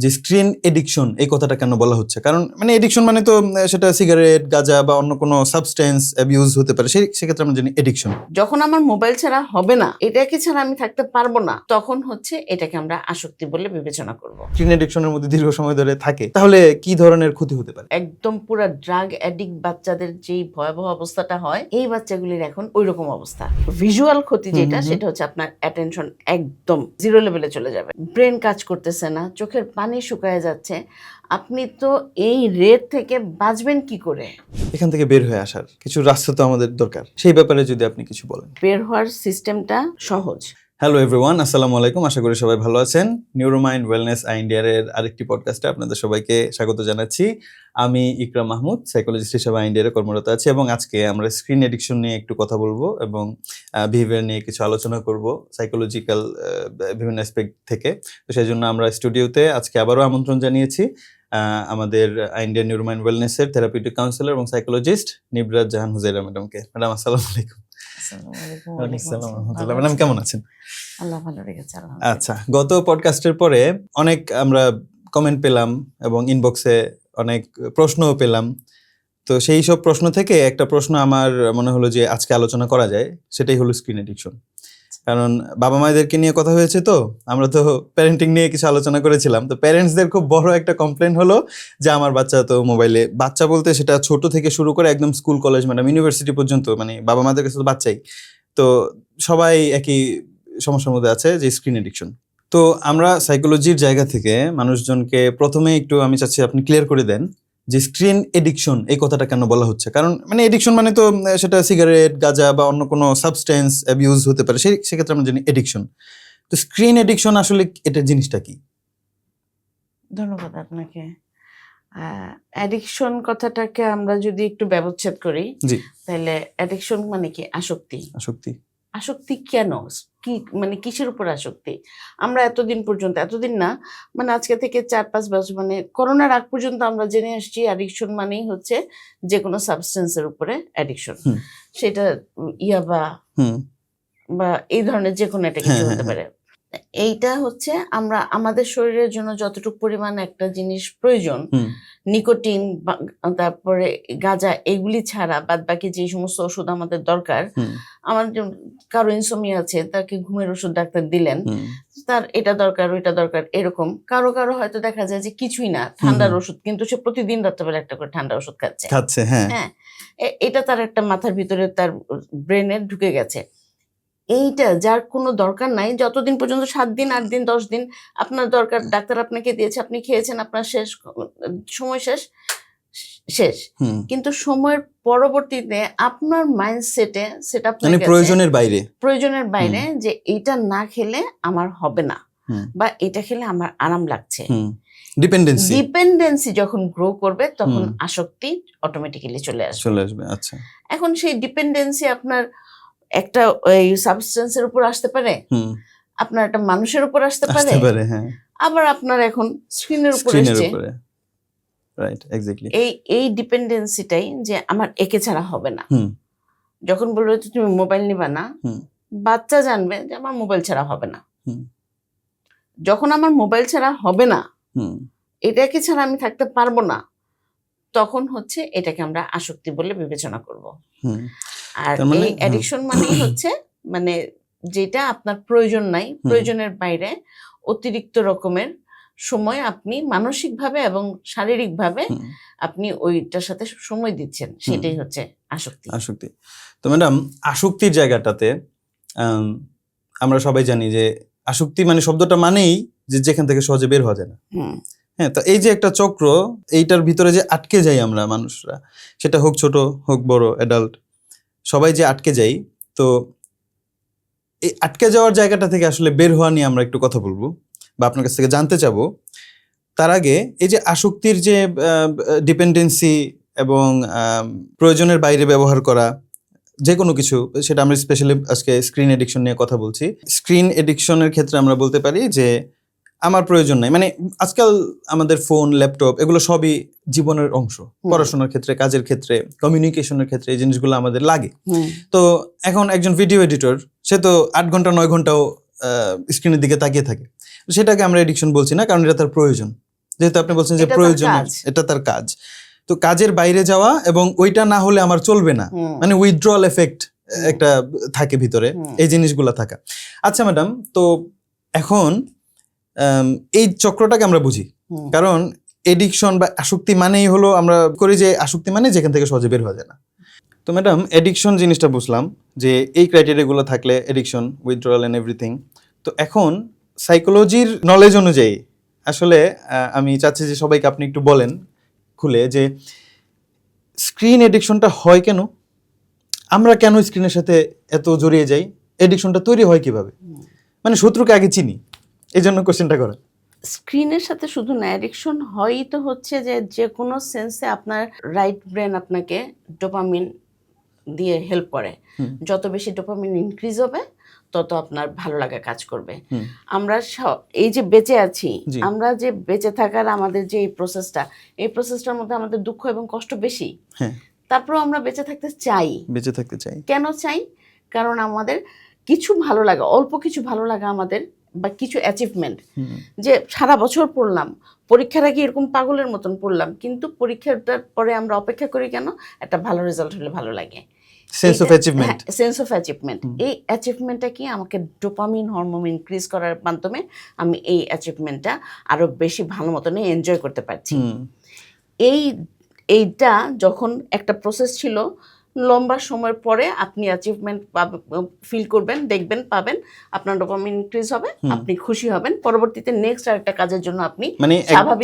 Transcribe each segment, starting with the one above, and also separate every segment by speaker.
Speaker 1: যে screen addiction এই কথাটা কেন বলা হচ্ছে? কারণ মানে এডিকশন মানে তো সেটা সিগারেট, গাঁজা বা অন্য কোনো সাবস্টেন্স অ্যাবিউজ হতে পারে, সেক্ষেত্রে আমরা জানি এডিকশন।
Speaker 2: যখন আমার মোবাইল ছাড়া হবে না, এটাকে ছাড়া আমি থাকতে পারবো না, তখন হচ্ছে এটাকে আমরা আসক্তি বলে বিবেচনা করব।
Speaker 1: স্ক্রিন এডিকশনের মধ্যে দীর্ঘ সময় ধরে থাকে, তাহলে কি ধরনের ক্ষতি হতে পারে?
Speaker 2: একদম পুরা ড্রাগ অ্যাডিক্ট বাচ্চাদের যেই ভয়াবহ অবস্থাটা হয়, এই বাচ্চাগুলির এখন ওইরকম অবস্থা। ভিজুয়াল ক্ষতি যেটা, সেটা হচ্ছে আপনার অ্যাটেনশন একদম জিরো লেভেলে চলে যাবে, ব্রেন কাজ করতেছে না, চোখের পানি শুকায় যাচ্ছে। আপনি তো এই রেট থেকে বাঁচবেন কি করে?
Speaker 1: এখান থেকে বের হয়ে আসার কিছু রাস্তা তো আমাদের দরকার, সেই ব্যাপারে যদি আপনি কিছু বলেন।
Speaker 2: বের হওয়ার সিস্টেমটা সহজ।
Speaker 1: হ্যালো এভরিওয়ান, আসসালামু আলাইকুম। আশা করি সবাই ভালো আছেন। নিউরোমাইন্ড ওয়েলনেস আইন্ডিয়ার আরেকটি পডকাস্টে আপনাদের সবাইকে স্বাগত জানাচ্ছি। আমি ইকরাম মাহমুদ, সাইকোলজিস্ট হিসেবে আইন্ডিয়ারে কর্মরত আছি, এবং আজকে আমরা স্ক্রিন এডিকশন নিয়ে একটু কথা বলবো এবং বিহেভিয়ার নিয়ে কিছু আলোচনা করব সাইকোলজিক্যাল বিভিন্ন অ্যাসপেক্ট থেকে। তো সেই জন্য আমরা স্টুডিওতে আজকে আবারও আমন্ত্রণ জানিয়েছি আমাদের ইন্ডিয়ান নিউরোমাইন্ড ওয়েলনেসের থেরাপিউটিক কাউন্সিলর এবং সাইকোলজিস্ট নিবরাত জাহান হুজাইরা ম্যাডামকে। ম্যাডাম আসসালামু আলাইকুম। ম্যাডাম কেমন আছেন?
Speaker 2: আল্লাহ ভালো রেখেছে।
Speaker 1: আচ্ছা, গত পডকাস্টের পরে অনেক আমরা কমেন্ট পেলাম এবং ইনবক্সে অনেক প্রশ্নও পেলাম। তো সেই সব প্রশ্ন থেকে একটা প্রশ্ন আমার মনে হলো যে আজকে আলোচনা করা যায়, সেটাই হলো স্ক্রিন এডিকশন। কারণ বাবা মায়েদেরকে নিয়ে কথা হয়েছে, তো আমরা তো প্যারেন্টিং নিয়ে কিছু আলোচনা করেছিলাম। তো প্যারেন্টসদের খুব বড় একটা কমপ্লেন হলো যে আমার বাচ্চা তো মোবাইলে, বাচ্চা বলতে সেটা ছোট থেকে শুরু করে একদম স্কুল, কলেজ, ম্যাডাম ইউনিভার্সিটি পর্যন্ত, মানে বাবা মাদের কাছে তো বাচ্চাই, তো সবাই একই সমস্যার মধ্যে আছে, যে স্ক্রিন এডিকশন। তো আমরা সাইকোলজির জায়গা থেকে মানুষজনকে প্রথমে একটু আমি চাচ্ছি আপনি ক্লিয়ার করে দেন যে স্ক্রিন এডিকশন এই কথাটা কেন বলা হচ্ছে। কারণ মানে এডিকশন মানে তো সেটা সিগারেট, গাঁজা বা অন্য কোনো সাবস্টেন্স অ্যাবিউজ হতে পারে, সেক্ষেত্রে আমরা জানি এডিকশন। তো স্ক্রিন এডিকশন আসলে এটা জিনিসটা কি?
Speaker 2: ধন্যবাদ আপনাকে। অ্যাডিকশন কথাটাকে আমরা যদি একটু ব্যবচ্ছেদ করি,
Speaker 1: জি,
Speaker 2: তাহলে অ্যাডিকশন মানে কি? আসক্তি।
Speaker 1: আসক্তি।
Speaker 2: আসক্তি কেন? কি মানে কিসের উপর আসক্তি? আমরা এতদিন পর্যন্ত, এতদিন না মানে আজকে থেকে 4-5 বছর, মানে করোনার আগ পর্যন্ত আমরা জেনে আসছি অ্যাডিকশন মানেই হচ্ছে যে কোনো সাবস্টেন্সের উপরে অ্যাডিকশন। সেটা ইয়াবা বা এই ধরনের যে কোনো একটা কিছু হতে পারে। এইটা হচ্ছে আমরা আমাদের শরীরের জন্য যতটুকু পরিমাণ একটা জিনিস প্রয়োজন, নিকোটিন, তারপরে গাঁজা, এগুলি ছাড়া বাদ বাকি যে সমস্ত ওষুধ আমাদের দরকার, আমার কারো ইনসোমিয়া আছে, তাকে ঘুমের ওষুধ ডাক্তার দিলেন, তার এটা দরকার ওইটা দরকার, এরকম। কারো কারো হয়তো দেখা যায় যে কিছুই না, ঠান্ডার ওষুধ, কিন্তু সে প্রতিদিন রাত্রেবেলা একটা করে ঠান্ডা ওষুধ খাচ্ছে। হ্যাঁ, এটা তার একটা মাথার ভিতরে, তার ব্রেনে ঢুকে গেছে। এইটা যার কোনো দরকার নাই, যতদিন পর্যন্ত 7 দিন 8 দিন 10 দিন আপনার দরকার, ডাক্তার আপনাকে দিয়েছে, আপনি খেয়েছেন, আপনার শেষ, সময় শেষ। কিন্তু সময়ের পরবর্তীতে আপনার মাইন্ডসেটে সেটা প্রয়োজনের বাইরে যে এইটা না খেলে আমার হবে না, বা এটা খেলে আমার আরাম লাগছে, ডিপেন্ডেন্সি যখন গ্রো করবে তখন আসক্তি অটোমেটিক্যালি চলে আসবে।
Speaker 1: আচ্ছা,
Speaker 2: এখন সেই ডিপেন্ডেন্সি আপনার একটা ওই সাবস্টেন্সের উপর আসতে পারে, আপনার একটা মানুষের উপর আসতে পারে, আবার আপনার এখন স্ক্রিনের উপর আসছে।
Speaker 1: Right, exactly.
Speaker 2: এই ডিপেন্ডেন্সিটাই যে আমার একে ছাড়া হবে না। যখন বলবে তুমি মোবাইল নিবা না, বাচ্চা জানবে যে আমার মোবাইল ছাড়া হবে না। যখন আমার মোবাইল ছাড়া হবে না, এটাকে ছাড়া আমি থাকতে পারবো না, তখন হচ্ছে এটাকে আমরা আসক্তি বলে বিবেচনা করব। আর এই অ্যাডিকশন মানে হচ্ছে মানে যেটা আপনার প্রয়োজন নাই, প্রয়োজনের বাইরে অতিরিক্ত রকমের সময় আপনি মানসিকভাবে এবং শারীরিকভাবে আপনি ওইটার সাথে সময় দিচ্ছেন, সেটাই হচ্ছে আসক্তি।
Speaker 1: তো ম্যাডাম, আসক্তির জায়গাটাতে আমরা সবাই জানি যে আসক্তি মানে শব্দটা মানেই যে যেখান থেকে সহজে বের হওয়া যায় না। হ্যাঁ, তো এই যে একটা চক্র, এইটার ভিতরে যে আটকে যাই আমরা মানুষরা, সেটা হোক ছোট হোক বড়, অ্যাডাল্ট, সবাই যে আটকে যাই, তো এই আটকে যাওয়ার জায়গাটা থেকে আসলে বের হওয়া নিয়ে আমরা একটু কথা বলবো বা আপনার কাছ থেকে জানতে চাবো। তার আগে এই যে আসক্তির যে ডিপেন্ডেন্সি এবং প্রয়োজনের বাইরে ব্যবহার করা যে কোনো কিছু, সেটা আমরা স্পেশালি আজকে স্ক্রিন এডিকশন নিয়ে কথা বলছি। স্ক্রিন এডিকশনের ক্ষেত্রে আমরা বলতে পারি যে আমার প্রয়োজন নাই, মানে আজকাল আমাদের ফোন, ল্যাপটপ, এগুলো সবই জীবনের অংশ। পড়াশোনার ক্ষেত্রে, কাজের ক্ষেত্রে, কমিউনিকেশনের ক্ষেত্রে এই জিনিসগুলো আমাদের লাগে। তো এখন একজন ভিডিও এডিটর, সে তো 8 ঘন্টা 9 ঘন্টাও স্ক্রিনের দিকে তাকিয়ে থাকে, সেটাকে আমরা এডিকশন বলছি না, কারণ এটা তার প্রয়োজন। যেহেতু আপনি বলছেন যে
Speaker 2: এটা তার
Speaker 1: প্রয়োজন,
Speaker 2: কাজ।
Speaker 1: এটা তার কাজ। তো কাজের বাইরে যাওয়া এবং ওইটা না হলে আমার চলবে না, মানে উইথড্রল এফেক্ট একটা থাকে ভিতরে, এই জিনিসগুলো থাকা। আচ্ছা ম্যাডাম, তো এখন এই চক্রটাকে আমরা বুঝি, কারণ এডিকশন বা আসক্তি মানেই হলো, আমরা করি যে আসক্তি মানে যেখান থেকে সহজে বের হওয়া যায় না। তো ম্যাডাম, এডিকশন জিনিসটা বুঝলাম যে এই ক্রাইটেরিয়াগুলো থাকলে এডিকশন, উইথড্রয়াল এন্ড এভরিথিং। তো এখন সাইকোলজির নলেজ অনুযায়ী আসলে আমি চাচ্ছি যে সবাইকে আপনি একটু বলেন খুলে যে স্ক্রিন এডিকশনটা হয় কেন, আমরা কেন স্ক্রিনের সাথে এত জড়িয়ে যাই, এডিকশনটা তৈরি হয় কিভাবে, মানে শত্রুকে আগে চিনি, এই জন্য কোশ্চেনটা করা।
Speaker 2: স্ক্রিনের সাথে শুধু না, অ্যাডিকশন হয়ই তো হচ্ছে যে কোনো সেন্সে আপনার রাইট ব্রেন আপনাকে ডোপামিন দিয়ে হেল্প করে। যত বেশি ডোপামিন ইনক্রিজ হবে তত আপনার ভালো লাগা কাজ করবে। আমরা এই যে বেঁচে আছি, আমরা যে বেঁচে থাকার আমাদের যে এই প্রসেসটার মধ্যে আমাদের দুঃখ এবং কষ্ট বেশি, তারপরেও আমরা বেঁচে থাকতে চাই। কেন চাই? কারণ আমাদের কিছু ভালো লাগা, অল্প কিছু ভালো লাগা আমাদের, বা কিছু অ্যাচিভমেন্ট, যে সারা বছর পড়লাম, পরীক্ষার আগে এরকম পাগলের মতন পড়লাম, কিন্তু পরীক্ষাটার পরে আমরা অপেক্ষা করি কেন? একটা ভালো রেজাল্ট হলে ভালো লাগে, সেন্স অফ অ্যাচিভমেন্ট। এই অ্যাচিভমেন্টটা কি আমাকে ডোপামিন হরমোন ইনক্রিজ করার মাধ্যমে আমি এই অ্যাচিভমেন্টটা আরো বেশি ভালো মতন এনজয় করতে পারছি। এইটা যখন একটা প্রসেস ছিল, লম্বা সময়ের পরে আপনি অ্যাচিভমেন্ট ফিল করবেন, দেখবেন, পাবেন, আপনার ডোপামিন ইনক্রিজ হবে, আপনি খুশি হবেন, পরবর্তীতে নেক্সট আরেকটা কাজের জন্য আপনি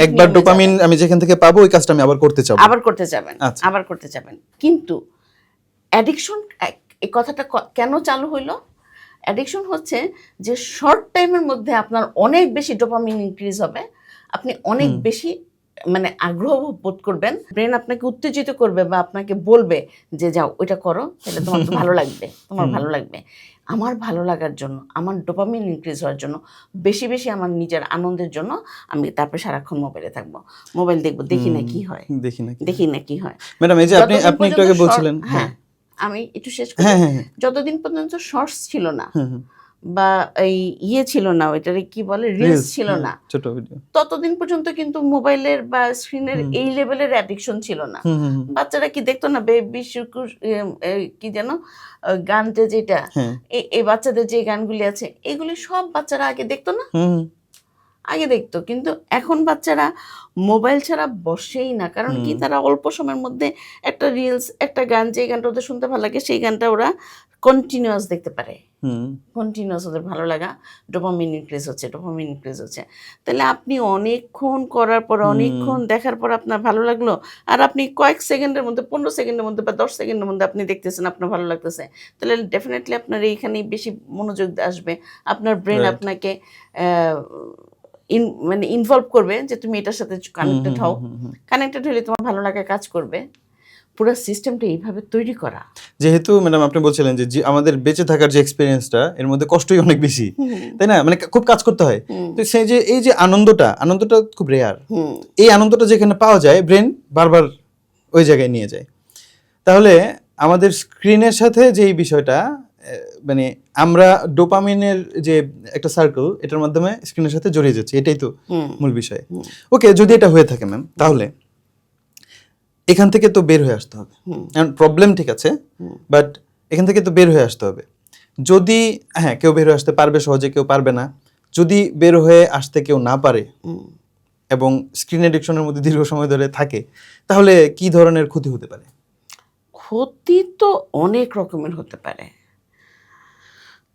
Speaker 1: একবার ডোপামিন আমি যেখান থেকে পাবো ওই কাজটা আমি আবার করতে চাবেন।
Speaker 2: কিন্তু অ্যাডিকশন, এই কথাটা কেন চালু হইলো? অ্যাডিকশন হচ্ছে যে শর্ট টাইমের মধ্যে আপনার অনেক বেশি ডোপামিন ইনক্রিজ হবে, আপনি অনেক বেশি মানে আগ্রহ বোধ করবেন, ব্রেন আপনাকে উত্তেজিত করবে বা আপনাকে বলবে যে যাও ওইটা করো, তাহলে তোমার ভালো লাগবে, আমার ভালো লাগার জন্য, আমার ডোপামিন ইনক্রিজ হওয়ার জন্য, বেশি বেশি আমার নিজের আনন্দের জন্য আমি তারপরে সারাক্ষণ মোবাইলে থাকবো, মোবাইল দেখবো, দেখি না কি হয়।
Speaker 1: ম্যাডাম, এই যে আপনি একটু আগে বলছিলেন,
Speaker 2: হ্যাঁ আমি একটু শেষ করি, যতদিন পর্যন্ত শর্টস ছিল না বা এই ছিল না, ওইটারে কি বলে, রিলস ছিল না,
Speaker 1: ছোট ভিডিও,
Speaker 2: ততদিন পর্যন্ত কিন্তু মোবাইলের বা স্ক্রিনের এই লেভেলের অ্যাডিকশন ছিল না। বাচ্চারা কি দেখতো না, বেবি কি যেন গানটা, যেটা এই বাচ্চাদের যে গানগুলি আছে, এগুলি সব বাচ্চারা আগে দেখতো না, আগে দেখতো। কিন্তু এখন বাচ্চারা মোবাইল ছাড়া বসেই না, কারণ কি, তারা অল্প সময়ের মধ্যে একটা রিলস, একটা গান, যে গানটা ওদের শুনতে ভালো লাগে সেই গানটা ওরা কন্টিনিউয়াস দেখতে পারে, কন্টিনিউয়াস ওদের ভালো লাগা, ডোপামিন ইনক্রিজ হচ্ছে। তাহলে আপনি অনেকক্ষণ করার পর, অনেকক্ষণ দেখার পর আপনার ভালো লাগলো, আর আপনি কয়েক সেকেন্ডের মধ্যে, 15 সেকেন্ডের মধ্যে বা 10 সেকেন্ডের মধ্যে আপনি দেখতেছেন আপনার ভালো লাগতেছে, তাহলে ডেফিনেটলি আপনার এইখানেই বেশি মনোযোগ আসবে, আপনার ব্রেন আপনাকে মানে ইনভলভ করবে যে তুমি এটার সাথে কানেক্টেড হলে তোমার ভালো লাগা কাজ করবে। পুরো সিস্টেমটা এইভাবে তৈরি করা।
Speaker 1: যেহেতু ম্যাডাম আপনি বলছিলেন যে আমাদের বেঁচে থাকার যে এক্সপেরিয়েন্সটা, এর মধ্যে কষ্টই অনেক বেশি, তাই না? মানে খুব কাজ করতে হয়। তো সেই যে এই যে আনন্দটা খুব রেয়ার, এই আনন্দটা যেখানে পাওয়া যায়, ব্রেন বারবার ওই জায়গায় নিয়ে যায়। তাহলে আমাদের স্ক্রিনের সাথে যে এই বিষয়টা, মানে আমরা ডোপামিনের যে একটা সার্কেল, এটার মাধ্যমে স্ক্রিনের সাথে জড়িয়ে যাচ্ছে, এটাই তো মূল বিষয়। ওকে, যদি এটা হয়ে থাকে ম্যাম, তাহলে এখান থেকে তো বের হয়ে আসতে হবে। প্রবলেম ঠিক আছে, বাট এখান থেকে তো বের হয়ে আসতে হবে। যদি কেউ বের হয়ে আসতে পারবে সহজে, কেউ পারবে না। যদি বের হয়ে আসতে কেউ না পারে এবং স্ক্রিন এডিকশনের মধ্যে দীর্ঘ সময় ধরে থাকে, তাহলে কি ধরনের ক্ষতি হতে পারে?
Speaker 2: ক্ষতি তো অনেক রকমের হতে পারে।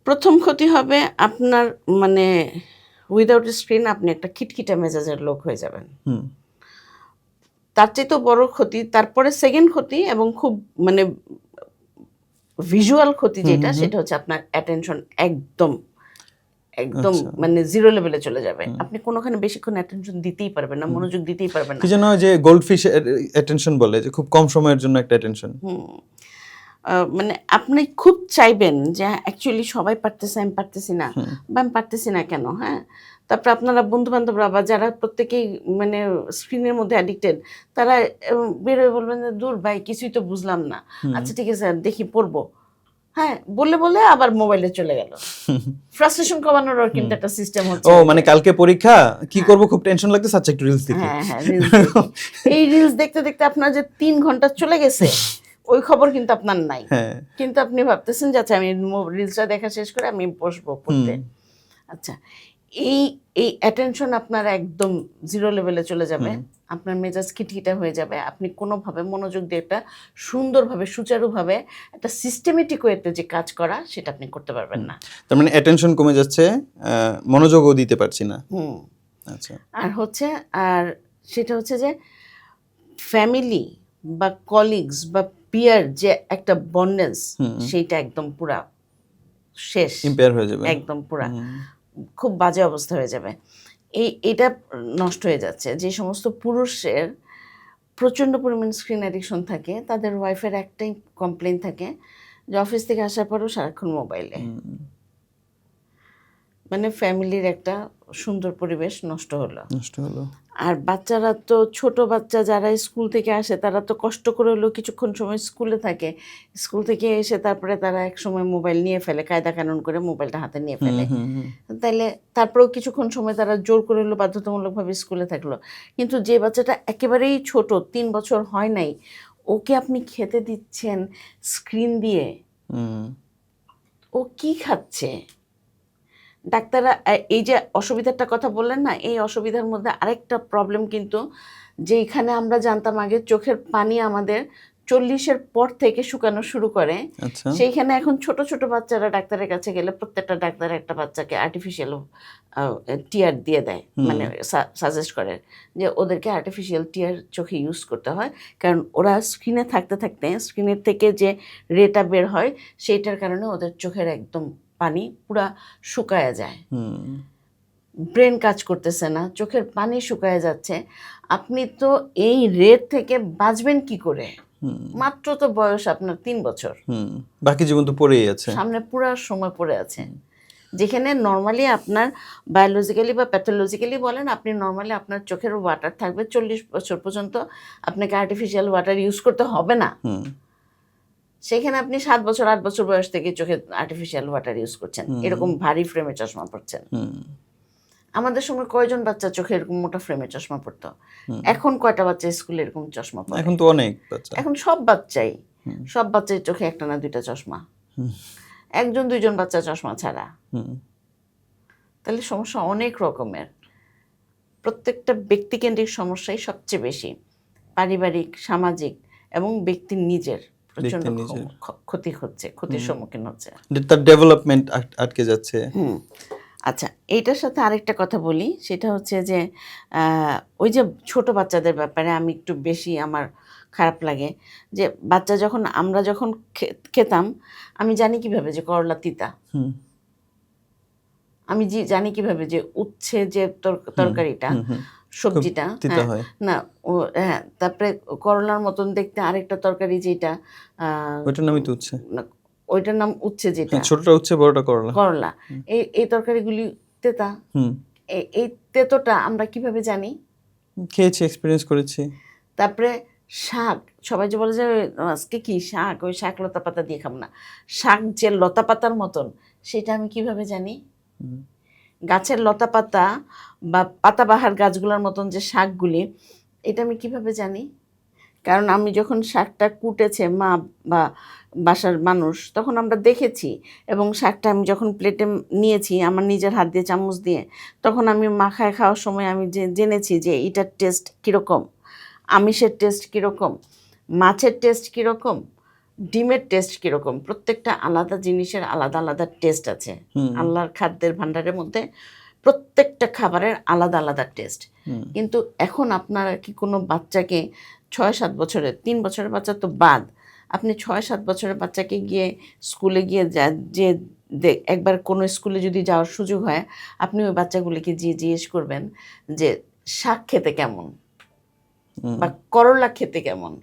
Speaker 2: প্রথম ক্ষতি হবে আপনার, মানে উইদাউট স্ক্রিন আপনি একটা খিটখিটে মেজাজের লোক হয়ে যাবেন। তার চেয়ে তো বড় ক্ষতি, তারপরে সেকেন্ড ক্ষতি এবং খুব মানে ভিজুয়াল ক্ষতি যেটা, সেটা হচ্ছে আপনার অ্যাটেনশন একদম মানে জিরো লেভেলে চলে যাবে। আপনি কোনোখানে বেশিক্ষণ অ্যাটেনশন দিতেই পারবেন না, মনোযোগ দিতেই পারবেন না।
Speaker 1: কি যেন যে গোল্ডফিশ অ্যাটেনশন বলে, যে খুব কম সময়ের জন্য একটা অ্যাটেনশন।
Speaker 2: মানে আপনি খুব চাইবেন যে অ্যাকচুয়ালি সবাই পারতেছে, আমি পারতেছি না, বা আমি পারতেছি না কেন। তারপর আপনারা বন্ধু বান্ধবরা বা যারা প্রত্যেকেই মানে স্ক্রিনের মধ্যে অ্যাডিক্টেড, তারা বেরোয় বলবেন যে দূর ভাই, কিছুই তো বুঝলাম না, আচ্ছা ঠিক আছে দেখি পড়বো। হ্যাঁ, বলে বলে আবার মোবাইলে চলে গেল। ফ্রাস্ট্রেশন কমানোর কিন্তু একটা সিস্টেম হচ্ছে।
Speaker 1: ও মানে কালকে পরীক্ষা, কি করব খুব টেনশন লাগতেছে, আচ্ছা একটু রিলস দেখি।
Speaker 2: হ্যাঁ হ্যাঁ, রিলস এই রিলস দেখতে দেখতে আপনার যে 3 ঘন্টা চলে গেছে ওই খবর কিন্তু আপনার নাই।
Speaker 1: হ্যাঁ
Speaker 2: কিন্তু আপনি ভাবতেছেন যে আচ্ছা আমি রিলসটা দেখা শেষ করে আমি বসবো পড়তে। আচ্ছা, এই এই অ্যাটেনশন আপনার একদম জিরো লেভেলে চলে যাবে, আপনার মেজাজ খিটখিটা হয়ে যাবে, আপনি কোনোভাবে মনোযোগ দিয়ে একটা সুন্দরভাবে সুচারুভাবে একটা সিস্টেমেটিক ওয়েতে যে কাজ করা সেটা আপনি করতে পারবেন না।
Speaker 1: তার মানে অ্যাটেনশন কমে যাচ্ছে, মনোযোগও দিতে পারছি না। আচ্ছা।
Speaker 2: আর সেটা হচ্ছে যে ফ্যামিলি বা কলিগস বা পিয়ার যে একটা বন্ডেন্স সেইটা একদম পুরা শেষ,
Speaker 1: ইম্পেয়ার হয়ে যাবে
Speaker 2: একদম পুরা খুব বাজে অবস্থা হয়ে যাবে। এটা নষ্ট হয়ে যাচ্ছে। যে সমস্ত পুরুষের প্রচণ্ড পরিমাণ স্ক্রিন অ্যাডিকশন থাকে, তাদের ওয়াইফের একটাই কমপ্লেন থাকে যে অফিস থেকে আসার পরেও সারাক্ষণ মোবাইলে, মানে ফ্যামিলির একটা সুন্দর পরিবেশ নষ্ট হলো। আর বাচ্চারা তো ছোট বাচ্চা যারা স্কুল থেকে আসে তারা তো কষ্ট করে হলেও কিছুক্ষণ সময় স্কুলে থাকে, স্কুল থেকে এসে তারপরে তারা এক সময় মোবাইল নিয়ে ফেলে, কায়দা কানুন করে মোবাইলটা হাতে নিয়ে ফেলে। তাইলে তারপরেও কিছুক্ষণ সময় তারা জোর করে হলেও বাধ্যতামূলকভাবে স্কুলে থাকলো। কিন্তু যে বাচ্চাটা একেবারেই ছোট, 3 বছর হয় নাই, ওকে আপনি খেতে দিচ্ছেন স্ক্রিন দিয়ে, ও কি খাচ্ছে? ডাক্তাররা এই যে অসুবিধাটা কথা বললেন না, এই অসুবিধার মধ্যে আরেকটা প্রবলেম কিন্তু, যেখানে আমরা জানতাম আগে চোখের পানি আমাদের 40-এর পর থেকে শুকানো শুরু করে, সেইখানে এখন ছোট ছোট বাচ্চারা ডাক্তারের কাছে গেলে প্রত্যেকটা ডাক্তার একটা বাচ্চাকে আর্টিফিশিয়াল টিয়ার দিয়ে দেয়, মানে সাজেস্ট করে যে ওদেরকে আর্টিফিশিয়াল টিয়ার চোখে ইউজ করতে হয়, কারণ ওরা স্ক্রিনে থাকতে থাকতে স্ক্রিনের থেকে যে রেটা বের হয় সেইটার কারণে ওদের চোখের একদম পানি পুরা শুকায়া যায়, ব্রেন কাজ করতেছে না, চোখের পানি শুকায় যাচ্ছে। আপনি তো এই রেট থেকে বাঁচবেন কি করে? মাত্র তো বয়স আপনার 3 বছর,
Speaker 1: বাকি জীবন তো পড়েই আছে, সামনে
Speaker 2: পুরা সময় পড়ে আছে, যেখানে নর্মালি আপনার বায়োলজিক্যালি বা প্যাথোলজিক্যালি বলেন, আপনি নর্মালি আপনার চোখের ওয়াটার থাকবে 40 বছর পর্যন্ত, আপনাকে আর্টিফিশিয়াল ওয়াটার ইউজ করতে হবে না। সেখানে আপনি 7 বছর 8 বছর বয়স থেকে চোখে আর্টিফিশিয়াল ওয়াটার ইউজ করছেন, এরকম ভারী ফ্রেমে চশমা পড়ছেন। আমাদের সময় কয়জন বাচ্চা চোখে এরকম মোটা ফ্রেমে চশমা পড়তো? এখন কয়টা বাচ্চা স্কুলে এরকম চশমা পড়ে?
Speaker 1: এখন তো অনেক বাচ্চা,
Speaker 2: এখন সব বাচ্চাই চোখে একটা না দুইটা চশমা, 1-2জন বাচ্চা চশমা ছাড়া। তাহলে সমস্যা অনেক রকমের, প্রত্যেকটা ব্যক্তিকেন্দ্রিক সমস্যাই সবচেয়ে বেশি, পারিবারিক, সামাজিক এবং ব্যক্তির নিজের প্রচন্ড ক্ষতির সম্মুখীন হচ্ছে,
Speaker 1: তার ডেভেলপমেন্ট আটকে যাচ্ছে।
Speaker 2: আচ্ছা, এইটার সাথে আরেকটা কথা বলি, সেটা হচ্ছে যে ওই যে ছোট বাচ্চাদের ব্যাপারে আমি একটু বেশি আমার খারাপ লাগে, যে আমরা যখন খেতাম, আমি জানি কিভাবে যে করলা তিতা, আমি জানি কিভাবে যে উচ্ছে যে তরকারিটা, সবজিটা না, হ্যাঁ, তারপরে করলার মতন দেখতে আরেকটা তরকারি যেটা,
Speaker 1: ওইটার নামই তো উচ্ছে,
Speaker 2: ওইটার নাম উচ্ছে, যেটা
Speaker 1: ছোটটা উচ্ছে বড়টা করলা,
Speaker 2: এই তরকারিগুলি তেতা। এই তেতোটা আমরা কিভাবে জানি?
Speaker 1: খেয়েছি, এক্সপেরিয়েন্স করেছি।
Speaker 2: তারপরে শাক, সবাই যে বলে যে আজকে কি শাক, ওই শাক লতা পাতা দিয়ে খাবো না, শাক যে লতা পাতার মতন, সেটা আমি কিভাবে জানি? গাছের লতা পাতা বা পাতাবাহার গাছগুলোর মতন যে শাকগুলি, এটা আমি কিভাবে জানি? কারণ আমি যখন শাকটা কুটেছে মা বা বাসার মানুষ, তখন আমরা দেখেছি, এবং শাকটা আমি যখন প্লেটে নিয়েছি আমার নিজের হাত দিয়ে চামচ দিয়ে, তখন আমি মাখায় খাওয়ার সময় আমি জেনেছি যে এটার টেস্ট কীরকম, আমিষের টেস্ট কীরকম, মাছের টেস্ট কীরকম, ডিমের টেস্ট কীরকম। প্রত্যেকটা আলাদা জিনিসের আলাদা আলাদা টেস্ট আছে। আল্লাহর খাদ্যের ভাণ্ডারের মধ্যে প্রত্যেকটা খাবারের আলাদা আলাদা টেস্ট। কিন্তু এখন আপনারা কি কোনো বাচ্চাকে 6-7 বছরের, 3 বছরের বাচ্চা তো বাদ, আপনি 6-7 বছরের বাচ্চাকে গিয়ে স্কুলে গিয়ে যে একবার কোনো স্কুলে যদি যাওয়ার সুযোগ হয়, আপনি ওই বাচ্চাগুলিকে জিজ্ঞেস করবেন যে শাক খেতে কেমন, বা করলা খেতে কেমন,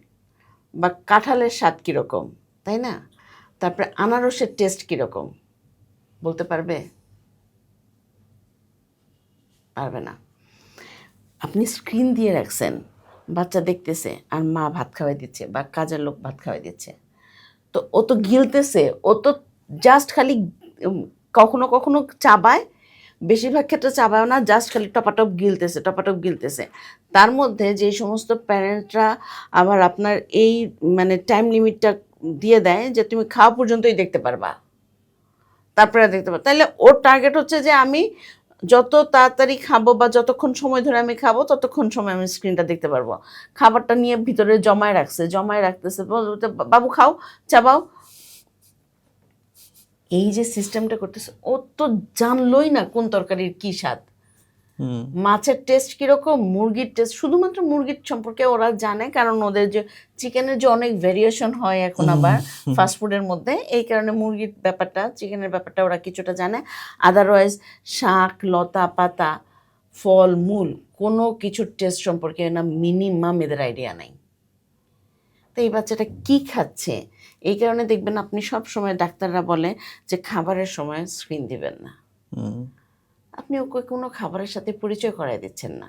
Speaker 2: বা কাঁঠালের স্বাদ কীরকম, তাই না? তারপরে আনারসের টেস্ট কীরকম, বলতে পারবে? পারবে না। আপনি স্ক্রিন দিয়ে রাখছেন, বাচ্চা দেখতেছে আর মা ভাত খাওয়াই দিচ্ছে বা কাজের লোক ভাত খাওয়াই দিচ্ছে, তো ও তো গিলতেছে, ও তো জাস্ট খালি কখনো কখনো চাবায়, বেশিরভাগ ক্ষেত্রে চাবায় না, জাস্ট খালি টপাটপ গিলতেছে। তার মধ্যে যে সমস্ত প্যারেন্টরা আবার আপনার এই মানে টাইম লিমিটটা দিয়ে দেয় যে তুমি খাওয়া পর্যন্তই দেখতে পারবা, তারপরে দেখতে পারবা, তাহলে ওর টার্গেট হচ্ছে যে আমি যত তাড়াতাড়ি খাবো বা যতক্ষণ সময় ধরে আমি খাবো ততক্ষণ সময় আমি স্ক্রিনটা দেখতে পারবো। খাবারটা নিয়ে ভিতরে জমায় রাখতেছে, বলতে, বাবু খাও, চাবাও। এই যে সিস্টেমটা করতেছে, ও তো জানলই না কোন তরকারির কি স্বাদ, মাছের টেস্ট কিরকম, মুরগির টেস্ট, শুধুমাত্র মুরগির সম্পর্কে ওরা জানে, কারণ ওদের যে চিকেনের যে অনেক ভেরিয়েশন হয় এখন আবার ফাস্টফুডের মধ্যে, এই কারণে মুরগির ব্যাপারটা, চিকেনের ব্যাপারটা ওরা কিছুটা জানে। আদারওয়াইজ শাক, লতা পাতা, ফল মূল কোনো কিছুর টেস্ট সম্পর্কে না মিনিমাম এদের আইডিয়া নাই। তো এই বাচ্চাটা কি খাচ্ছে, এই কারণে দেখবেন আপনি সব সময় ডাক্তাররা বলে যে খাবারের সময় স্ক্রিন দিবেন না। আপনি ওকে কোনো খাবারের সাথে পরিচয় করাই দিচ্ছেন না।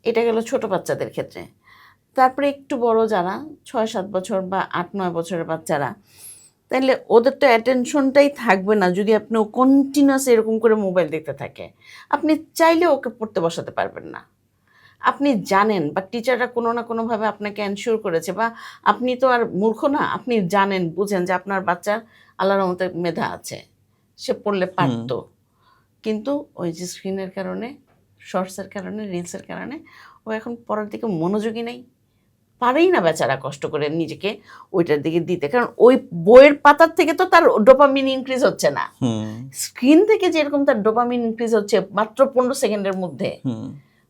Speaker 2: এটা গেল ছোট বাচ্চাদের ক্ষেত্রে। তারপরে একটু বড় যারা 6-7 বছর বা 8-9 বছরের বাচ্চারা, তাহলে ওদের তো অ্যাটেনশনটাই থাকবে না যদি আপনি ও কন্টিনিউয়াস এরকম করে মোবাইল দেখতে থাকে। আপনি চাইলে ওকে পড়তে বসাতে পারবেন না। আপনি জানেন বা টিচাররা কোনো না কোনোভাবে আপনাকে এনশিওর করেছে, বা আপনি তো আর মূর্খ না, আপনি জানেন বুঝেন যে আপনার বাচ্চার আল্লাহর রহমতে মেধা আছে, সে পড়লে পারত, কিন্তু ওই যে স্ক্রিনের কারণে, শর্টসের কারণে, রিলসের কারণে ও এখন পড়ার দিকে মনোযোগী নেই, পারেই না বেচারা কষ্ট করে নিজেকে ওইটার দিকে দিতে, কারণ ওই বইয়ের পাতার থেকে তো তার ডোপামিন ইনক্রিজ হচ্ছে না, স্ক্রিন থেকে যেরকম তার ডোপামিন ইনক্রিজ হচ্ছে মাত্র 15 সেকেন্ডের মধ্যে,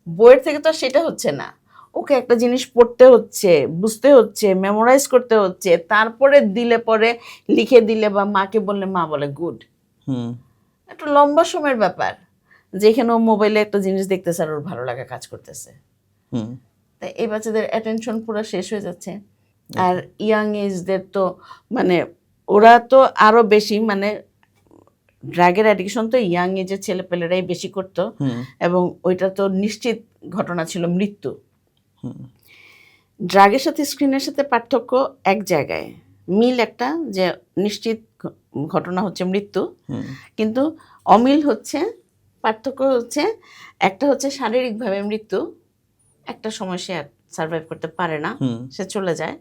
Speaker 2: বইয়ের থেকে তো সেটা হচ্ছে না। ওকে একটা জিনিস পড়তে হচ্ছে, বুঝতে হচ্ছে, মেমোরাইজ করতে হচ্ছে, তারপরে দিলে পরে লিখে দিলে বা মাকে বললে মা বলে গুড। একটা লম্বা সময়ের ব্যাপার যেখানে ও মোবাইলে একটা জিনিস দেখতেছে আর ওর ভালো লাগা কাজ করতেছে। তাই এই বাচ্চাদের অ্যাটেনশন পুরো শেষ হয়ে যাচ্ছে। আর ইয়াং এজদের তো মানে ওরা তো আরো বেশি, মানে ড্রাগের অ্যাডিকশন তো ইয়াং এজের ছেলেপেলেরাই বেশি করতো, এবং ওইটা তো নিশ্চিত ঘটনা ছিল মৃত্যু। ড্রাগের সাথে স্ক্রিনের সাথে পার্থক্য এক জায়গায়, মিল একটা, যে নিশ্চিত ঘটনা হচ্ছে মৃত্যু, কিন্তু অমিল হচ্ছে, পার্থক্য হচ্ছে একটা হচ্ছে শারীরিকভাবে মৃত্যু, একটা সময় সে আর সার্ভাইভ করতে পারে না, সে চলে যায়।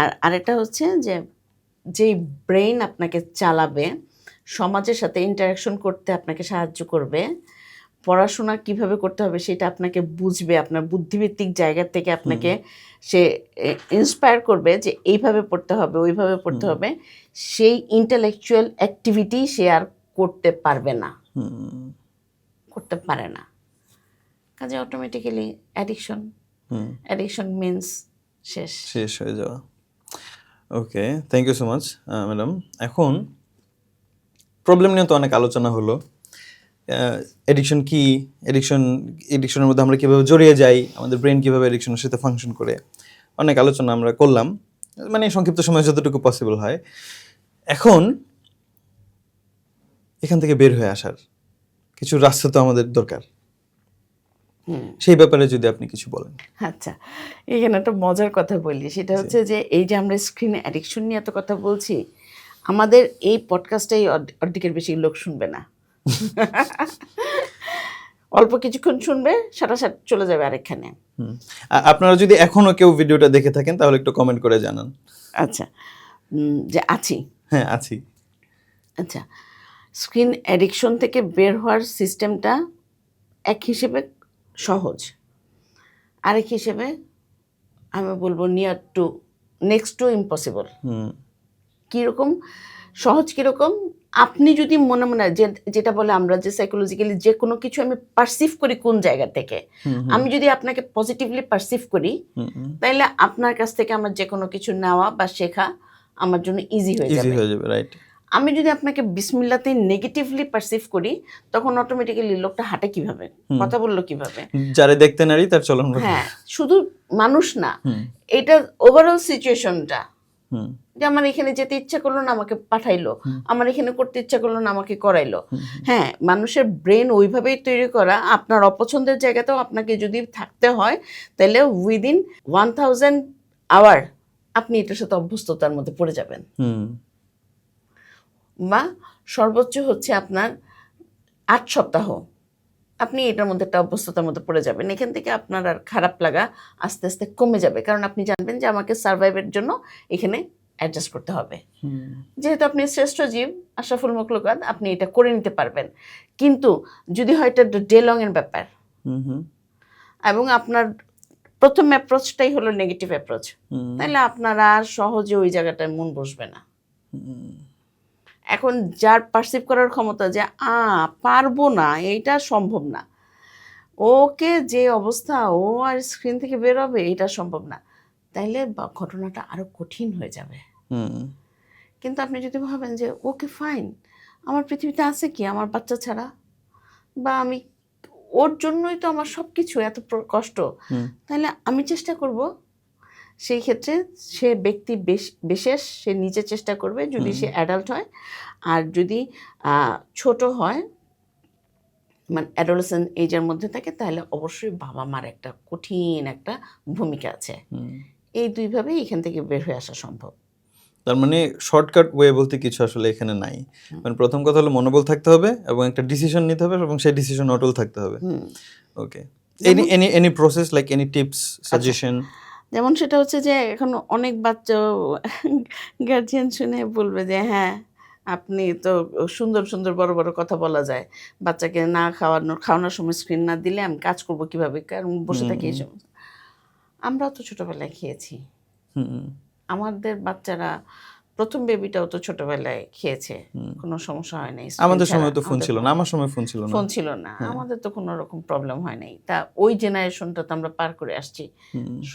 Speaker 2: আর আরেকটা হচ্ছে যে যেই ব্রেইন আপনাকে চালাবে, সমাজের সাথে ইন্টারাকশন করতে আপনাকে সাহায্য করবে, পড়াশোনা কিভাবে করতে হবে সেটা আপনাকে বুঝবে, আপনার বুদ্ধিভিত্তিক জায়গা থেকে আপনাকে সে ইন্সপায়ার করবে যে এইভাবে পড়তে হবে, ওইভাবে পড়তে হবে, সেই ইন্টেলেকচুয়াল অ্যাক্টিভিটি সে আর করতে পারবে না, করতে পারে না। কাজে অটোমেটিক্যালি অ্যাডিকশন মিনস শেষ
Speaker 1: হয়ে যাওয়া। Okay, thank you so much madam. এখন প্রবলেম নিয়ে তো অনেক আলোচনা হলো, এডিকশন কি, এডিকশনের মধ্যে আমরা কীভাবে জড়িয়ে যাই, আমাদের ব্রেন কীভাবে এডিকশনের সাথে ফাংশন করে, অনেক আলোচনা আমরা করলাম, মানে সংক্ষিপ্ত সময়ে যতটুকু পসিবল হয়। এখন এখান থেকে বের হয়ে আসার কিছু রাস্তা তো আমাদের দরকার, সেই ব্যাপারে যদি আপনি কিছু বলেন।
Speaker 2: আচ্ছা, এখানে একটা মজার কথা বলি, সেটা হচ্ছে যে এই যে আমরা স্ক্রিন অ্যাডিকশন নিয়ে এত কথা বলছি, আমাদের এই পডকাস্টটাই অর্ধেকের বেশি লোক শুনবে না। অল্প কিছুক্ষণ শুনবে, সাথে চলে যাবে আরেকখানে।
Speaker 1: আপনারা যদি এখনো কেউ ভিডিওটা দেখে থাকেন তাহলে একটু কমেন্ট করে জানান।
Speaker 2: আচ্ছা, যে আছি।
Speaker 1: হ্যাঁ, আছি।
Speaker 2: আচ্ছা, স্ক্রিন অ্যাডিকশন থেকে বের হওয়ার সিস্টেমটা এক হিসেবে সহজ, আরেক হিসেবে আমি বলবো নেক্সট টু ইম্পসিবল। কীরকম সহজ, কীরকম, আপনি যদি মনে যেটা বলে আমরা যে সাইকোলজিক্যালি যে কোনো কিছু আমি পারসিভ করি কোন জায়গা থেকে, আমি যদি আপনাকে পজিটিভলি পারসিভ করি, তাহলে আপনার কাছ থেকে আমার যে কোনো কিছু নেওয়া বা শেখা আমার জন্য ইজি হয়ে যাবে,
Speaker 1: রাইট।
Speaker 2: আমি যদি আপনাকে বিসমিল্লাতে নেগেটিভলি পারসিভ করি, তখন অটোমেটিক্যালি লোকটা হাঁটে কিভাবে, কথা বললো কিভাবে,
Speaker 1: যারা দেখতে নারী তার চলন।
Speaker 2: হ্যাঁ, শুধু মানুষ না, এটা ওভারঅল সিচুয়েশনটা, যে আমার এখানে যেতে ইচ্ছা করলো না আমাকে পাঠাইলো, আমার এখানে করতে ইচ্ছা করলো না আমাকে করাইলো। হ্যাঁ, মানুষের ব্রেন ওইভাবেই তৈরি করা, আপনার অপছন্দের জায়গাতেও আপনাকে যদি থাকতে হয়, তাহলে উইদিন 1000 আওয়ার আপনি এটার সাথে অভ্যস্ততার মধ্যে পড়ে যাবেন।
Speaker 1: হুম
Speaker 2: বা সর্বোচ্চ হচ্ছে আপনার 8 সপ্তাহ আপনি এটার মধ্যে একটা অভ্যস্ততার মধ্যে পড়ে যাবেন। এখান থেকে আপনার আর খারাপ লাগা আস্তে আস্তে কমে যাবে, কারণ আপনি জানবেন যে আমাকে সার্ভাইভের জন্য এখানে অ্যাডজাস্ট করতে হবে।
Speaker 1: হুম
Speaker 2: যেহেতু আপনি শ্রেষ্ঠ জীব, আশরাফুল মাখলুকাত, আপনি এটা করে নিতে পারবেন। কিন্তু যদি হয় এটা ডে লং এর ব্যাপার,
Speaker 1: হুম হুম
Speaker 2: এবং আপনার প্রথম অ্যাপ্রোচটাই হলো নেগেটিভ অ্যাপ্রোচ,
Speaker 1: হুম
Speaker 2: তাহলে আপনার আর সহজে ওই জায়গাটায় মন বসবে না।
Speaker 1: হুম
Speaker 2: এখন যার পারসিভ করার ক্ষমতা যে পারবো না, এইটা সম্ভব না, ওকে যে অবস্থা, ও আর স্ক্রিন থেকে বেরোবে এটা সম্ভব না, তাইলে ঘটনাটা আরো কঠিন হয়ে যাবে।
Speaker 1: হুম
Speaker 2: কিন্তু আপনি যদি ভাবেন যে ওকে ফাইন, আমার পৃথিবীতে আছে কি আমার বাচ্চা ছাড়া, বা আমি ওর জন্যই তো আমার সব কিছু এত কষ্ট,
Speaker 1: হুম
Speaker 2: তাহলে আমি চেষ্টা করব। সেই ক্ষেত্রে সে ব্যক্তি বিশেষ সে নিজে চেষ্টা করবে, যদি সে অ্যাডাল্ট হয়। আর যদি ছোট হয়, মানে অ্যাডোলেসেন্ট এজের মধ্যে থাকে, তাহলে অবশ্যই বাবা মার একটা কঠিন একটা ভূমিকা আছে।
Speaker 1: হুম।
Speaker 2: এই দুইভাবেই এখান থেকে বের হয়ে আসা সম্ভব।
Speaker 1: তার মানে শর্টকাট ওয়ে বলতে কিছু আসলে এখানে নাই। মানে প্রথম কথা হলো মনোবল থাকতে হবে এবং একটা ডিসিশন নিতে হবে এবং সেই ডিসিশন অটল থাকতে হবে। Okay, any process like any tips suggestion?
Speaker 2: যেমন সেটা হচ্ছে যে এখন অনেক বাচ্চা গার্জিয়ান শুনে বলবে যে হ্যাঁ, আপনি তো সুন্দর সুন্দর বড় বড় কথা বলা যায়, বাচ্চাকে না খাওয়ানোর সময় স্ক্রিন না দিলে আমি কাজ করব কিভাবে, কারণ বসে থাকি এই সময়। আমরাও তো ছোটবেলায় খেয়েছি,
Speaker 1: হুম
Speaker 2: আমাদের বাচ্চারা প্রথম বেবিটাও তো ছোটবেলায় খেয়েছে, কোনো সমস্যা হয় নাই।
Speaker 1: আমাদের সময় তো ফোন ছিল না, আমার সময় ফোন ছিল না।
Speaker 2: ফোন ছিল না, আমাদের তো কোনো রকম প্রবলেম হয় নাই। তা ওই জেনারেশনটা তো আমরা পার করে আসছি।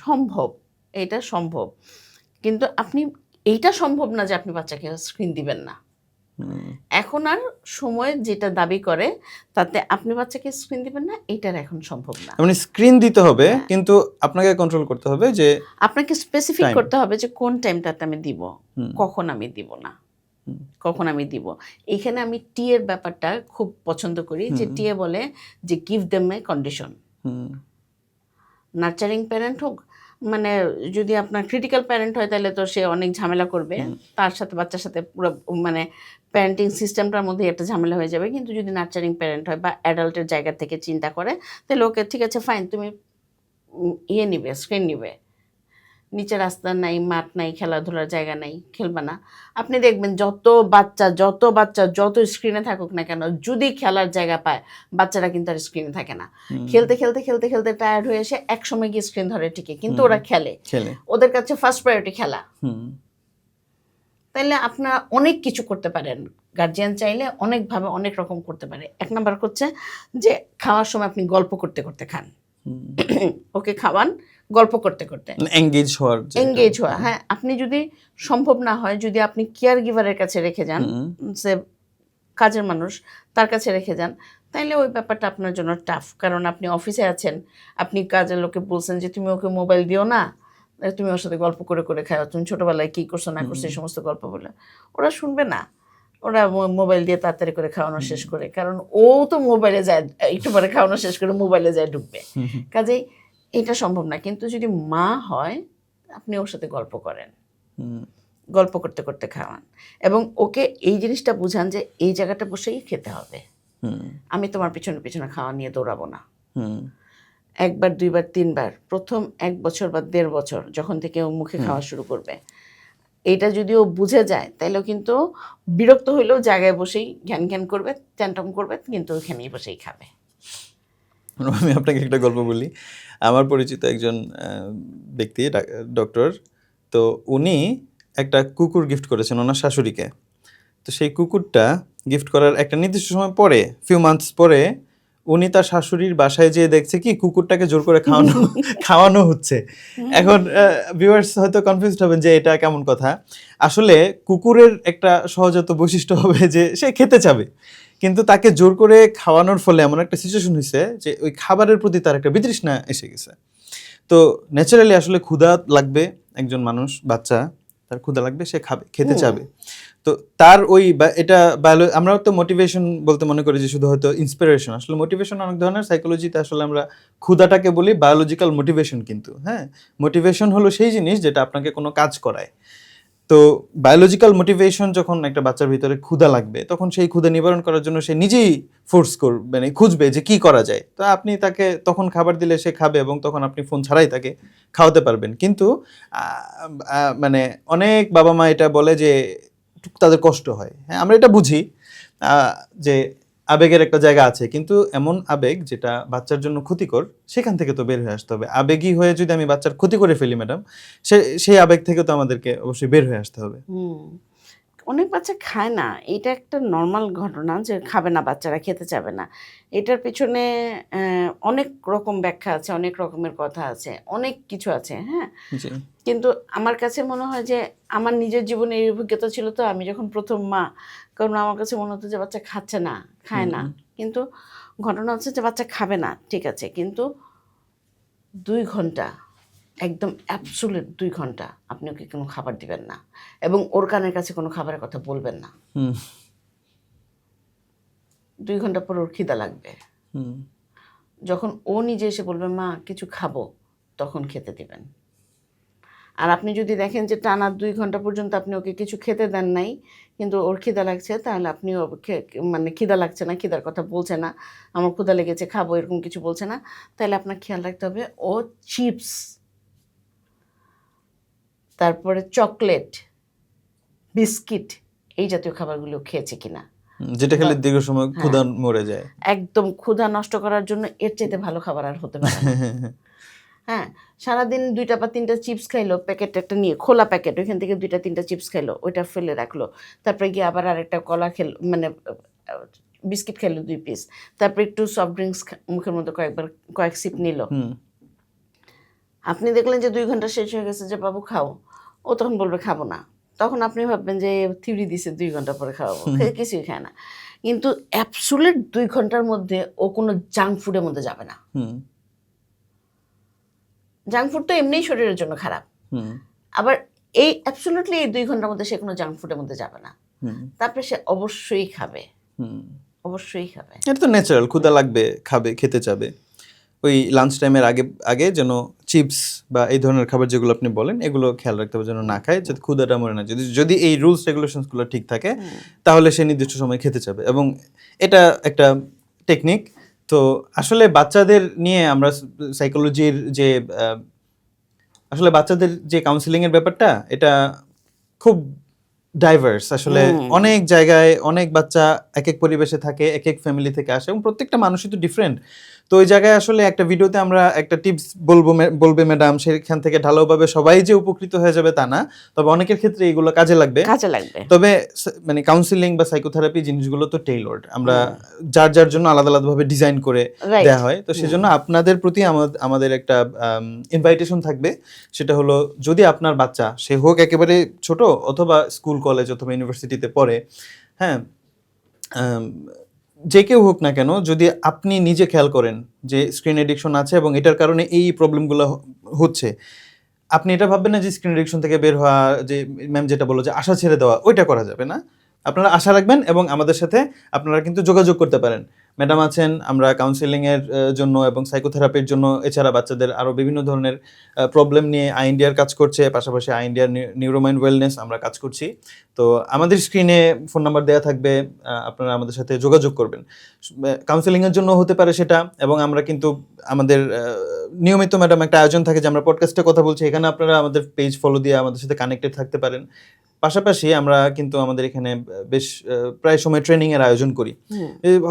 Speaker 2: সম্ভব, এটা সম্ভব। কিন্তু আপনি এইটা সম্ভব না যে আপনি বাচ্চাকে স্ক্রিন দিবেন না। এখন আর সময় যেটা দাবি করে তাতে আপনি বাচ্চাকে স্ক্রিন দিবেন না, এটার এখন সম্ভব না।
Speaker 1: মানে স্ক্রিন দিতে হবে, কিন্তু আপনাকে কন্ট্রোল করতে হবে যে
Speaker 2: আপনাকে স্পেসিফিক করতে হবে যে কোন টাইমটাতে আমি দিব, কখন আমি দিব না, কখন আমি দিব। এখানে আমি টি এর ব্যাপারটা খুব পছন্দ করি, যে টি এ বলে যে গিভ দেম এ কন্ডিশন। নার্চারিং প্যারেন্ট হোক, মানে যদি আপনার ক্রিটিক্যাল প্যারেন্ট হয় তাহলে তো সে অনেক ঝামেলা করবে, তার সাথে বাচ্চার সাথে পুরো মানে প্যারেন্টিং সিস্টেমটার মধ্যে একটা ঝামেলা হয়ে যাবে। কিন্তু যদি নার্চারিং প্যারেন্ট হয় বা অ্যাডাল্টের জায়গা থেকে চিন্তা করে, তাহলে ওকে ঠিক আছে ফাইন, তুমি নিবে, স্ক্রিন নিবে, নিচে রাস্তা নাই, মাঠ নাই, খেলাধুলার জায়গা নাই, খেলবে না। আপনি দেখবেন যত বাচ্চা যত স্ক্রিনে থাকুক না কেন, যদি খেলার জায়গা পায় বাচ্চারা কিন্তু আর স্ক্রিনে থাকে না। খেলতে খেলতে খেলতে খেলতে টায়ার্ড হয়ে এসে এক সময় গিয়ে স্ক্রিন ধরে ঠিকই, কিন্তু ওরা খেলে, ওদের কাছে ফার্স্ট প্রায়োরিটি খেলা। তাইলে আপনারা অনেক কিছু করতে পারেন, গার্জিয়ান চাইলে অনেকভাবে অনেক রকম করতে পারে। এক নাম্বার হচ্ছে যে খাওয়ার সময় আপনি গল্প করতে করতে খান, ওকে খাওয়ান গল্প করতে করতে, এঙ্গেজ হওয়া। হ্যাঁ, আপনি যদি সম্ভব না হয়, যদি আপনি কেয়ার গিভারের কাছে রেখে যান, সে কাজের মানুষ, তার কাছে রেখে যান, তাইলে ওই ব্যাপারটা আপনার জন্য টাফ। কারণ আপনি অফিসে আছেন, আপনি কাজের লোকে বলছেন যে তুমি ওকে মোবাইল দিও না, তুমি ওর সাথে গল্প করে করে খাও, তুমি ছোটবেলায় কী করছো না করছো এই সমস্ত গল্প বলে, ওরা শুনবে না। ওরা মোবাইল দিয়ে তাড়াতাড়ি করে খাওয়ানো শেষ করে, কারণ ও তো মোবাইলে যায়, একটু পরে খাওয়ানো শেষ করে মোবাইলে যায় ঢুকবে। কাজেই এটা সম্ভব না। কিন্তু যদি মা হয়, আপনি ওর সাথে গল্প করেন, গল্প করতে করতে খাওয়ান, এবং ওকে এই জিনিসটা বুঝান যে এই জায়গাটা বসেই খেতে হবে, আমি তোমার পিছনে পিছনে খাওয়া নিয়ে দৌড়াবো না। একবার, দুইবার, তিনবার, প্রথম 1 বছর বা 1.5 বছর যখন থেকে ও মুখে খাওয়া শুরু করবে, এইটা যদি ও বুঝে যায়, তাহলেও কিন্তু বিরক্ত হইলেও জায়গায় বসেই ঘ্যান করবে, ট্যান্ট্রাম করবে, কিন্তু ওইখানেই বসেই খাবে।
Speaker 1: আমি আপনাকে একটা গল্প বলি। আমার পরিচিত একজন ব্যক্তি ডক্টর, তো উনি একটা কুকুর গিফট করেছেন ওনার শাশুড়িকে। তো সেই কুকুরটা গিফট করার একটা নির্দিষ্ট সময় পরে, ফিউ মান্থস পরে, উনি তার শাশুড়ির বাসায় যেয়ে দেখছে কি কুকুরটাকে জোর করে খাওয়ানো হচ্ছে। এখন ভিউয়ার্স হয়তো কনফিউজড হবেন যে এটা কেমন কথা। আসলে কুকুরের একটা সহজাত বৈশিষ্ট্য হবে যে সে খেতে চাবে, কিন্তু তাকে জোর করে খাওয়ানোর ফলে এমন একটা সিচুয়েশন হয়েছে যে ওই খাবারের প্রতি তার একটা বিতৃষ্ণা এসে গেছে। তো ন্যাচারালি আসলে ক্ষুধা লাগবে একজন মানুষ, বাচ্চা, তার ক্ষুধা লাগবে, সে খাবে, খেতে চাবে। তো তার ওই এটা আমরা তো মোটিভেশন বলতে মনে করি যে শুধু হয়তো ইন্সপিরেশন, আসলে মোটিভেশন অনেক ধরনের। সাইকোলজিতে আসলে আমরা ক্ষুধাটাকে বলি বায়োলজিক্যাল মোটিভেশন। কিন্তু হ্যাঁ, মোটিভেশন হলো সেই জিনিস যেটা আপনাকে কোনো কাজ করায়। তো বায়োলজিক্যাল মোটিভেশন যখন একটা বাচ্চার ভিতরে ক্ষুধা লাগবে, তখন সেই ক্ষুধা নিবারণ করার জন্য সে নিজেই ফোর্স করবে, মানে খুঁজবে যে কি করা যায়। তো আপনি তাকে তখন খাবার দিলে সে খাবে, এবং তখন আপনি ফোন ছাড়াই তাকে খাওয়াতে পারবেন। কিন্তু মানে অনেক বাবা মা এটা বলে যে তাদের কষ্ট হয়। হ্যাঁ, আমরা এটা বুঝি যে আবেগের একটা জায়গা আছে, কিন্তু এমন আবেগ যেটা বাচ্চার জন্য ক্ষতিকর, সেখান থেকে তো বের হয়ে আসতে হবে। আবেগী হয়ে যদি আমি বাচ্চার ক্ষতি করে ফেলি ম্যাডাম, সেই আবেগ থেকে তো আমাদেরকে অবশ্যই বের হয়ে আসতে হবে।
Speaker 2: অনেক বাচ্চা খায় না, এটা একটা নর্মাল ঘটনা যে খাবে না, বাচ্চারা খেতে চাবে না। এটার পিছনে অনেক রকম ব্যাখ্যা আছে, অনেক রকমের কথা আছে, অনেক কিছু আছে। হ্যাঁ, কিন্তু আমার কাছে মনে হয় যে আমার নিজের জীবনে এই অভিজ্ঞতা ছিল। তো আমি যখন প্রথম মা, কারণ আমার কাছে মনে হতো যে বাচ্চা খাচ্ছে না, খায় না, কিন্তু ঘটনা হচ্ছে যে বাচ্চা খাবে না, ঠিক আছে, কিন্তু 2 ঘন্টা, একদম অ্যাবসোলিউট 2 ঘন্টা আপনি ওকে কোনো খাবার দিবেন না, এবং ওর কানের কাছে কোনো খাবারের কথা বলবেন না। 2 ঘন্টা পর ওর খিদা লাগবে, যখন ও নিজে এসে বলবে মা কিছু খাবো, তখন খেতে দিবেন। আর আপনি যদি দেখেন যে টানা 2 ঘন্টা পর্যন্ত আপনি ওকে কিছু খেতে দেন নাই, কিন্তু ওর খিদা লাগছে, তাহলে আপনি মানে খিদা লাগছে না, খিদার কথা বলছে না, আমার ক্ষুধা লেগেছে খাবো, এরকম কিছু বলছে না, তাহলে আপনার খেয়াল রাখতে হবে ও চিপস, তারপরে চকলেট, বিস্কিট, এই জাতীয় খাবারগুলো খেয়েছে কিনা,
Speaker 1: যেটা খেলে দীর্ঘ সময় ক্ষুধা মরে যায়।
Speaker 2: একদম ক্ষুধা নষ্ট করার জন্য এর চাইতে ভালো খাবার আর হতে পারে না। হ্যাঁ, সারাদিন 2টা বা 3টা চিপস খাইলো, প্যাকেট একটা নিয়ে, খোলা প্যাকেট, ওইখান থেকে 2টা 3টা চিপস খাইলো, ওইটা ফেলে রাখলো, তারপরে গিয়ে আবার আরেকটা কলা খেলো, মানে বিস্কিট খেলো 2 পিস, তারপরে একটু সফট ড্রিঙ্কস মুখের মধ্যে কয়েক সিপ নিল। আপনি দেখলেন যে 2 ঘন্টা শেষ হয়ে গেছে, যে বাবু খাও, ও তখন বলবে খাবো না। তখন আপনি ভাববেন যে থিওরি দিছে 2 ঘন্টা পরে খাওয়াবো, কিছুই খায় না। কিন্তু অ্যাবসোলিউট 2 ঘন্টার মধ্যে ও কোনো জাঙ্ক ফুডের মধ্যে যাবে না। জাঙ্ক ফুড তো এমনিই শরীরের জন্য খারাপ, আবার এই অ্যাবসোলিউটলি এই 2 ঘন্টার মধ্যে সে কোনো জাঙ্ক ফুডের মধ্যে যাবে না। তারপরে সে অবশ্যই খাবে, অবশ্যই খাবে।
Speaker 1: এটা তো ন্যাচারাল, ক্ষুধা লাগবে, খাবে, খেতে চাবে। ওই লাঞ্চ টাইমের আগে যেন চিপস বা এই ধরনের খাবার যেগুলো আপনি বলেন, এগুলো খেয়াল রাখতে হবে যেন না খায়, যাতে ক্ষুধাটা মরে না। যদি এই রুলস রেগুলেশনসগুলো ঠিক থাকে, তাহলে সে নির্দিষ্ট সময় খেতে চাবে, এবং এটা একটা টেকনিক। তো আসলে বাচ্চাদের নিয়ে আমরা সাইকোলজির যে আসলে বাচ্চাদের যে কাউন্সিলিং এর ব্যাপারটা, এটা খুব ডাইভার্স। আসলে অনেক জায়গায় অনেক বাচ্চা এক এক পরিবেশে থাকে, এক এক ফ্যামিলি থেকে আসে, এবং প্রত্যেকটা মানুষই তো ডিফারেন্ট। তো ওই জায়গায় আসলে একটা ভিডিওতে আমরা একটা টিপস বলবে ম্যাডাম, সেখান থেকে ঢালাওভাবে সবাই যে উপকৃত হয়ে যাবে তা না, তবে অনেকের ক্ষেত্রে এগুলো কাজে লাগবে। তবে মানে কাউন্সিলিং বা সাইকোথেরাপি জিনিসগুলো তো টেইলরড, আমরা যার জন্য আলাদা আলাদাভাবে ডিজাইন করে দেওয়া হয়। তো সেজন্য আপনাদের প্রতি আমাদের একটা ইনভাইটেশন থাকবে, সেটা হলো যদি আপনার বাচ্চা, সে হোক একেবারে ছোট অথবা স্কুল, কলেজ অথবা ইউনিভার্সিটিতে পড়ে, হ্যাঁ, যে কেউ হোক না কেন, যদি আপনি নিজে খেয়াল করেন যে স্ক্রিন এডিকশন আছে এবং এটার কারণে এই প্রবলেমগুলো হচ্ছে, আপনি এটা ভাববেন না যে স্ক্রিন এডিকশন থেকে বের হওয়া, যে ম্যাম যেটা বললো যে আশা ছেড়ে দেওয়া, ওইটা করা যাবে না। আপনারা আশা রাখবেন এবং আমাদের সাথে আপনারা কিন্তু যোগাযোগ করতে পারেন। ম্যাডাম আছেন, আমরা কাউন্সিলিংয়ের জন্য এবং সাইকোথেরাপির জন্য, এছাড়া বাচ্চাদের আরও বিভিন্ন ধরনের প্রবলেম নিয়ে আইএনডিআর কাজ করছে, পাশাপাশি আইএনডিআর নিউরোমাইন্ড ওয়েলনেস আমরা কাজ করছি। তো আমাদের স্ক্রিনে ফোন নাম্বার দেওয়া থাকবে, আপনারা আমাদের সাথে যোগাযোগ করবেন। কাউন্সিলিংয়ের জন্য হতে পারে সেটা, এবং আমরা কিন্তু আমাদের নিয়মিত ম্যাডাম একটা আয়োজন থাকে যে আমরা পডকাস্টে কথা বলছি, এখানে আপনারা আমাদের পেজ ফলো দিয়ে আমাদের সাথে কানেক্টেড থাকতে পারেন। পাশাপাশি আমরা কিন্তু আমাদের এখানে বেশ প্রায় সময় ট্রেনিং এর আয়োজন করি,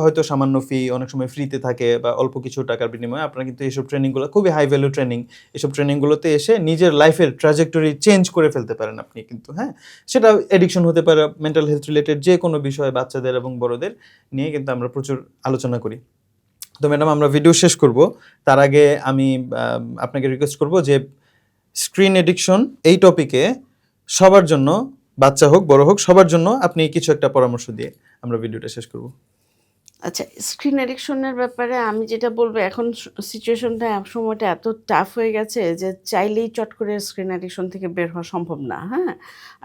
Speaker 1: হয়তো সামান্য ফি, অনেক সময় ফ্রিতে থাকে বা অল্প কিছু টাকার বিনিময়ে আপনারা কিন্তু এইসব ট্রেনিংগুলো খুবই হাই ভ্যালু ট্রেনিং, এইসব ট্রেনিংগুলোতে এসে নিজের লাইফের ট্র্যাজেক্টরি চেঞ্জ করে ফেলতে পারেন আপনি কিন্তু। হ্যাঁ, সেটা এডিকশন হতে পারে, মেন্টাল হেলথ রিলেটেড যে কোনো বিষয়, বাচ্চাদের এবং বড়দের নিয়ে কিন্তু আমরা প্রচুর আলোচনা করি। তো ম্যাডাম, আমরা ভিডিও শেষ করব, তার আগে আমি আপনাকে রিকোয়েস্ট করব যে স্ক্রিন এডিকশন এই টপিকে সবার জন্য, বাচ্চা হোক বড় হোক, সবার জন্য আপনি কিছু একটা পরামর্শ দিয়ে আমরা ভিডিওটা শেষ করব।
Speaker 2: আচ্ছা, স্ক্রিন অ্যাডিকশনের ব্যাপারে আমি যেটা বলবো, এখন সিচুয়েশনটা সময়টা এত টাফ হয়ে গেছে যে চাইলেই চট করে স্ক্রিন অ্যাডিকশন থেকে বের হওয়া সম্ভব না, হ্যাঁ?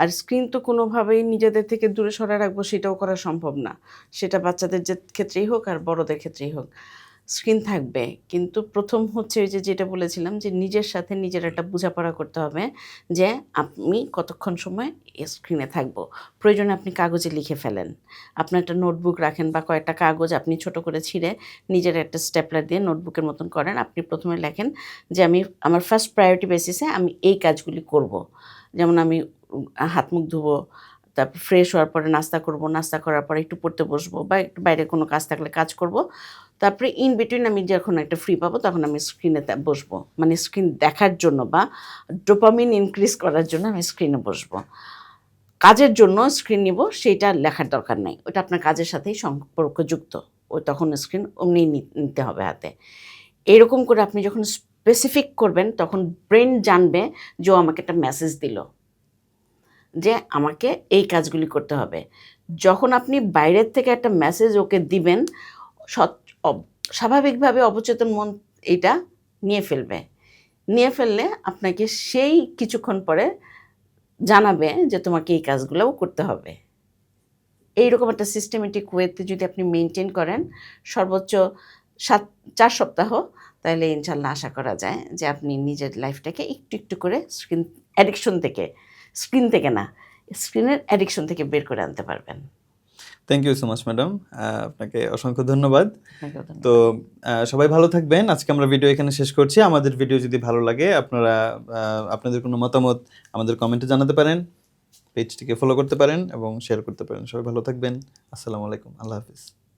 Speaker 2: আর স্ক্রিন তো কোনোভাবেই নিজেদের থেকে দূরে সরায় রাখবো সেটাও করা সম্ভব না। সেটা বাচ্চাদের ক্ষেত্রেই হোক আর বড়দের ক্ষেত্রেই হোক। স্ক্রিন থাকবে। কিন্তু ১ম হচ্ছে ওই যে যেটা বলেছিলাম যে নিজের সাথে নিজের একটা বোঝাপড়া করতে হবে যে আমি কতক্ষণ সময় স্ক্রিনে থাকবো। প্রয়োজনে আপনি কাগজে লিখে ফেলেন। আপনার একটা নোটবুক রাখেন বা কয়েকটা কাগজ আপনি ছোট করে ছিঁড়ে নিজের একটা স্টেপলার দিয়ে নোটবুকের মতন করেন। আপনি ১ম এ লেখেন যে আমি আমার ফার্স্ট প্রায়োরিটি বেসিসে আমি এই কাজগুলি করব। যেমন আমি হাত মুখ ধুবো, তারপর ফ্রেশ হওয়ার পরে নাস্তা করব, নাস্তা করার পরে একটু পড়তে বসবো বা একটু বাইরে কোনো কাজ থাকলে কাজ করব। তারপরে ইন বিটুইন আমি যখন একটা ফ্রি পাবো তখন আমি স্ক্রিনে বসবো। মানে স্ক্রিন দেখার জন্য বা ডোপামিন ইনক্রিজ করার জন্য আমি স্ক্রিনে বসবো। কাজের জন্য স্ক্রিন নিব সেইটা লেখার দরকার নাই। ওটা আপনার কাজের সাথেই সম্পর্কযুক্ত। তখন স্ক্রিন অমনিই নিতে হবে হাতে। এরকম করে আপনি যখন স্পেসিফিক করবেন তখন ব্রেন জানবে যে ও আমাকে একটা মেসেজ দিল যে আমাকে এই কাজগুলি করতে হবে। যখন আপনি বাইরের থেকে একটা মেসেজ ওকে দিবেন, সৎ স্বাভাবিকভাবে অবচেতন মন এইটা নিয়ে ফেলবে। নিয়ে ফেললে আপনাকে সেই কিছুক্ষণ পরে জানাবে যে তোমাকে এই কাজগুলোও করতে হবে। এইরকম একটা সিস্টেমেটিক ওয়েতে যদি আপনি মেইনটেইন করেন সর্বোচ্চ ৪ সপ্তাহ, তাহলে ইনশাআল্লাহ আশা করা যায় যে আপনি নিজের লাইফটাকে একটু, একটু করে স্ক্রিন থেকে না, স্ক্রিনের অ্যাডিকশন থেকে বের করে আনতে পারবেন।
Speaker 1: Thank you so much madam, আপনাকে অসংখ্য ধন্যবাদ।
Speaker 2: আপনাকেও ধন্যবাদ।
Speaker 1: তো সবাই ভালো থাকবেন। আজকে আমরা ভিডিও এখানে শেষ করছি। আমাদের ভিডিও যদি ভালো লাগে আপনারা আপনাদের কোনো মতামত আমাদের কমেন্টে জানাতে পারেন, পেজটিকে ফলো করতে পারেন এবং শেয়ার করতে পারেন। সবাই ভালো থাকবেন। আসসালামু আলাইকুম, আল্লাহ হাফিজ।